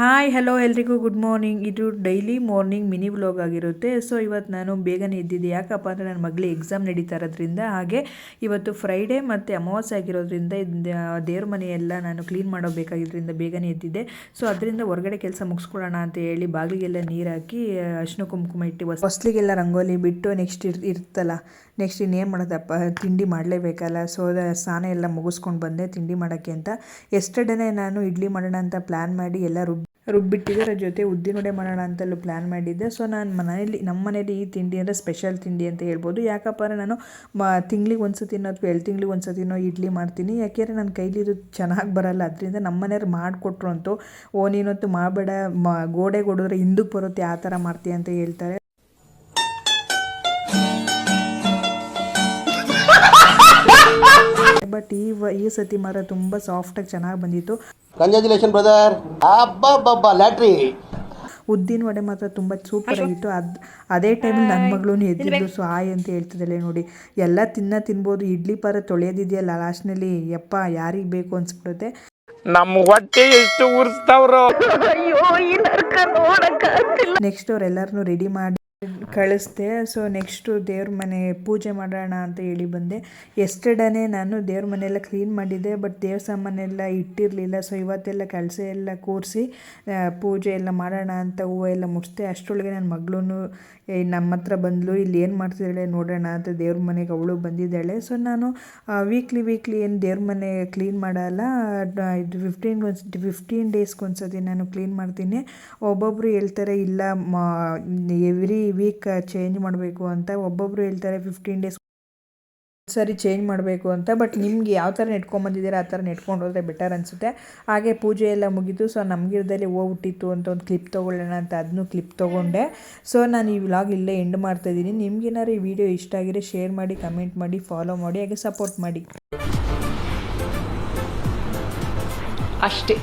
Hi hello ಎಲ್ರಿಗೂ good morning. ಇದು daily morning mini vlog ಆಗಿರುತ್ತೆ. ಸೊ ಇವತ್ತು ನಾನು ಬೇಗನೆ ಎದ್ದಿದ್ದೆ. ಯಾಕಪ್ಪ ಅಂದರೆ ನನ್ನ ಮಗಳಿಗೆ ಎಕ್ಸಾಮ್ ನಡೀತಾ ಇರೋದ್ರಿಂದ, ಹಾಗೆ ಇವತ್ತು ಫ್ರೈಡೇ ಮತ್ತು ಅಮಾವಾಸ್ಯೆ ಆಗಿರೋದ್ರಿಂದ ದೇವ್ರ ಮನೆಯೆಲ್ಲ ನಾನು ಕ್ಲೀನ್ ಮಾಡೋಬೇಕಾಗಿದ್ದರಿಂದ ಬೇಗನೆ ಎದ್ದಿದ್ದೆ. ಸೊ ಅದರಿಂದ ಹೊರಗಡೆ ಕೆಲಸ ಮುಗಿಸ್ಕೊಳ್ಳೋಣ ಅಂತ ಹೇಳಿ ಬಾಗಿಲಿಗೆಲ್ಲ ನೀರು ಹಾಕಿ ಅರಿಶಿನ ಕುಂಕುಮ ಇಟ್ಟು ಹೊಸ್ಲಿಗೆಲ್ಲ ರಂಗೋಲಿ ಬಿಟ್ಟು ನೆಕ್ಸ್ಟ್ ಇರ್ತಲ್ಲ, ನೆಕ್ಸ್ಟ್ ಇನ್ನೇನು ಮಾಡೋದಪ್ಪ, ತಿಂಡಿ ಮಾಡಲೇಬೇಕಲ್ಲ. ಸೊ ಸ್ನಾನ ಎಲ್ಲ ಮುಗಿಸ್ಕೊಂಡು ಬಂದೆ ತಿಂಡಿ ಮಾಡೋಕ್ಕೆ ಅಂತ. ಎಸ್ಟರ್ಡೇನೆ ನಾನು ಇಡ್ಲಿ ಮಾಡೋಣ ಅಂತ ಪ್ಲ್ಯಾನ್ ಮಾಡಿ ಎಲ್ಲ ರುಬ್ಬಿಟ್ಟಿದ್ದರ ಜೊತೆ ಉದ್ದಿನವಡೆ ಮಾಡೋಣ ಅಂತಲೂ ಪ್ಲ್ಯಾನ್ ಮಾಡಿದ್ದೆ. ಸೊ ನಾನು ನಮ್ಮ ಮನೇಲಿ ಈ ತಿಂಡಿ ಅಂದರೆ ಸ್ಪೆಷಲ್ ತಿಂಡಿ ಅಂತ ಹೇಳ್ಬೋದು. ಯಾಕಪ್ಪ ಅಂದರೆ ನಾನು ತಿಂಗ್ಳಿಗೆ ಒಂದು ಸತಿನೋ ಅಥವಾ 2 ತಿಂಗ್ಳಿಗೆ ಒಂದು ಸತಿನೋ ಇಡ್ಲಿ ಮಾಡ್ತೀನಿ. ಯಾಕೆಂದರೆ ನನ್ನ ಕೈಲಿ ಇದು ಚೆನ್ನಾಗಿ ಬರೋಲ್ಲ. ಅದರಿಂದ ನಮ್ಮ ಮನೆಯವ್ರು ಮಾಡಿಕೊಟ್ರು ಅಂತೂ, ನೀನಂತೂ ಮಾಡಬೇಡ, ಗೋಡೆ ಹೊಡೆದ್ರೆ ಹಿಂದಕ್ಕೆ ಬರುತ್ತೆ, ಆ ಥರ ಮಾಡ್ತೀಯ ಅಂತ ಹೇಳ್ತಾರೆ. ಬಟ್ ಈ ಸತಿ ಮಾತ್ರ ತುಂಬ ಸಾಫ್ಟಾಗಿ ಚೆನ್ನಾಗಿ ಬಂದಿತ್ತು. Congratulation brother. ಅಬ್ಬಬ್ಬಬ್ಬ ಲ್ಯಾಟ್ರಿ. ಉದ್ದಿನ ವಡೆ ಮಾತ್ರ ತುಂಬ ಸೂಪರ್ ಆಗಿತ್ತು. ಅದೇ ಟೈಮಲ್ಲಿ ನನ್ನ ಮಗಳು ಎದ್ದಿದ್ದು. ಸೊ ಆಯ್ ಅಂತ ಹೇಳ್ತಿದ್ದಳೆ ನೋಡಿ. ಎಲ್ಲ ತಿನ್ಬೋದು, ಇಡ್ಲಿ ಪಾರ ತೊಳೆಯೋದಿದೆಯಲ್ಲ ಲಾಸ್ಟ್ನಲ್ಲಿ, ಯಪ್ಪ ಯಾರಿಗೆ ಬೇಕು ಅನ್ಸ್ಬಿಡುತ್ತೆ. ನಮ್ಮ ಹೊಟ್ಟೆ ಎಷ್ಟು ಉರ್ಸ್ತಾವ್ರೋ. ನೆಕ್ಸ್ಟ್ ಅವರೆಲ್ಲರನ್ನೂ ರೆಡಿ ಮಾಡಿ ಕಳಿಸ್ದೆ. ಸೊ ನೆಕ್ಸ್ಟು ದೇವ್ರ ಮನೆ ಪೂಜೆ ಮಾಡೋಣ ಅಂತ ಹೇಳಿ ಬಂದೆ. ಎಸ್ಟರ್ಡೇನೆ ನಾನು ದೇವ್ರ ಮನೆಯೆಲ್ಲ ಕ್ಲೀನ್ ಮಾಡಿದ್ದೆ, ಬಟ್ ದೇವ್ರ ಸಾಮಾನೆಲ್ಲ ಇಟ್ಟಿರಲಿಲ್ಲ. ಸೊ ಇವತ್ತೆಲ್ಲ ಕಳಸ ಎಲ್ಲ ಕೂರಿಸಿ ಪೂಜೆ ಎಲ್ಲ ಮಾಡೋಣ ಅಂತ ಹೂವು ಎಲ್ಲ ಮುಡಿಸ್ದೆ. ಅಷ್ಟರೊಳಗೆ ನನ್ನ ಮಗಳೂ ನಮ್ಮ ಹತ್ರ ಬಂದಳು. ಇಲ್ಲಿ ಏನು ಮಾಡ್ತಿದ್ದಾಳೆ ನೋಡೋಣ ಅಂತ ದೇವ್ರ ಮನೆಗೆ ಅವಳು ಬಂದಿದ್ದಾಳೆ. ಸೊ ನಾನು ವೀಕ್ಲಿ ಏನು ದೇವ್ರ ಮನೆ ಕ್ಲೀನ್ ಮಾಡಲ್ಲ, ಇದು 15 ಡೇಸ್ಗೆ ಒಂದ್ಸತಿ ನಾನು ಕ್ಲೀನ್ ಮಾಡ್ತೀನಿ. ಒಬ್ಬೊಬ್ಬರು ಹೇಳ್ತಾರೆ ಇಲ್ಲ ಎವ್ರಿ ವೀಕ್ ಚೇಂಜ್ ಮಾಡಬೇಕು ಅಂತ, ಒಬ್ಬೊಬ್ಬರು ಹೇಳ್ತಾರೆ 15 ಡೇಸ್ ಸರಿ ಚೇಂಜ್ ಮಾಡಬೇಕು ಅಂತ. ಬಟ್ ನಿಮ್ಗೆ ಯಾವ ಥರ ನೆಟ್ಕೊಂಬಂದಿದ್ದೀರ ಆ ಥರ ನೆಟ್ಕೊಂಡು ಹೋದರೆ ಬೆಟರ್ ಅನಿಸುತ್ತೆ. ಹಾಗೆ ಪೂಜೆ ಎಲ್ಲ ಮುಗೀತು. ಸೊ ನಮಗಿರದಲ್ಲಿ ಹೋಗ್ಬಿಟ್ಟಿತ್ತು ಅಂತ ಒಂದು ಕ್ಲಿಪ್ ತೊಗೊಳ್ಳೋಣ ಅಂತ ಅದನ್ನು ಕ್ಲಿಪ್ ತೊಗೊಂಡೆ. ಸೊ ನಾನು ಈ ವ್ಲಾಗ್ ಇಲ್ಲೇ ಎಂಡ್ ಮಾಡ್ತಾಯಿದ್ದೀನಿ. ನಿಮ್ಗೇನಾದ್ರು ಈ ವಿಡಿಯೋ ಇಷ್ಟ ಆಗಿದ್ರೆ ಶೇರ್ ಮಾಡಿ, ಕಮೆಂಟ್ ಮಾಡಿ, ಫಾಲೋ ಮಾಡಿ, ಹಾಗೆ ಸಪೋರ್ಟ್ ಮಾಡಿ. ಅಷ್ಟೇ.